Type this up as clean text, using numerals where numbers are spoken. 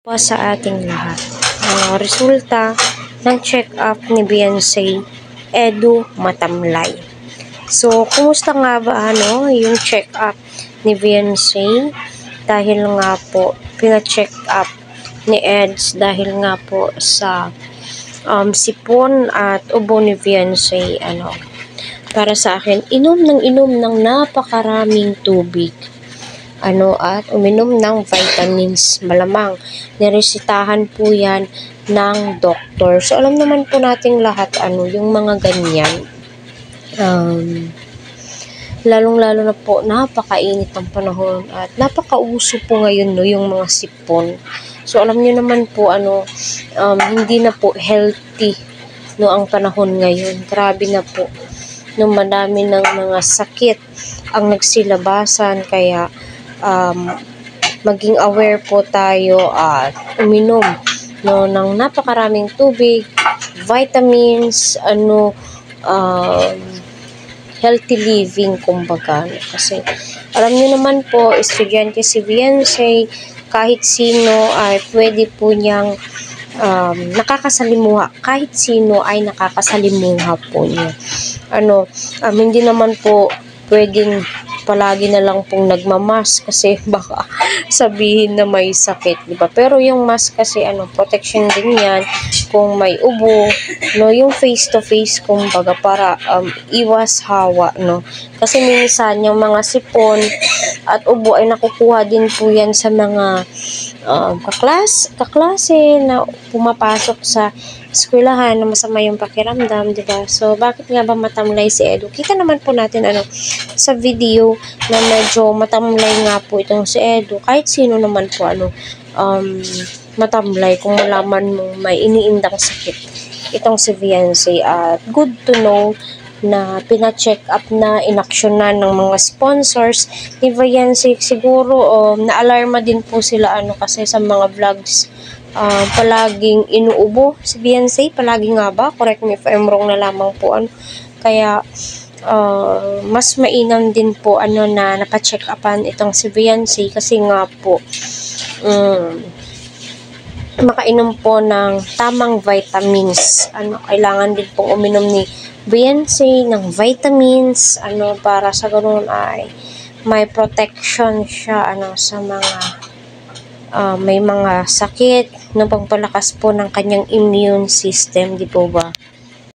Po sa ating lahat. Resulta ng check-up ni Beyonce, Edu Matamlay. So, kumusta nga ba yung check-up ni Beyonce? Dahil nga po, pina-check up ni Eds dahil nga po sa sipon at ubo ni Beyonce. Para sa akin, inom ng napakaraming tubig. At uminom ng vitamins, malamang niresitahan po yan ng doktor. So alam naman po nating lahat yung mga ganyan, lalong-lalo na po napakainit ng panahon at napakauso po ngayon yung mga sipon. So alam niyo naman po hindi na po healthy ang panahon ngayon. Grabe na po madami ng mga sakit ang nagsilabasan, kaya maging aware po tayo at uminom ng napakaraming tubig, vitamins, healthy living kumbaga. Kasi alam niyo naman po, estudyante si Beyonce, kahit sino ay pwede po niyang nakakasalimuha. Kahit sino ay nakakasalimuha po niya. Hindi naman po pwedeng palagi na lang pong nagmamask kasi baka sabihin na may sakit, di ba? Pero yung mask kasi protection din yan kung may ubo, yung face to face kumbaga, para iwas hawa, Kasi minsan yung mga sipon at ubo ay nakukuha din po yan sa mga kaklase na pumapasok sa eskwelahan na masama yung pakiramdam, di ba? So, bakit nga ba matamlay si Edu? Kita naman po natin sa video na medyo matamlay nga po itong si Edu. Kahit sino naman po matamlay kung malaman mo may iniindang sakit itong si Beyonce. At good to know na pina-check up na, inaksyonan ng mga sponsors ni Beyonce. Siguro na-alarma din po sila kasi sa mga vlogs palaging inuubo si Beyonce. Palagi nga ba? Correct me if I'm wrong na lamang po. Kaya mas mainam din po na napacheck upan itong si Beyonce, kasi nga po makainom po ng tamang vitamins. Kailangan din pong uminom ni Beyonce ng vitamins para sa ganoon ay may protection siya sa mga may mga sakit, pagpalakas po ng kanyang immune system, di po ba?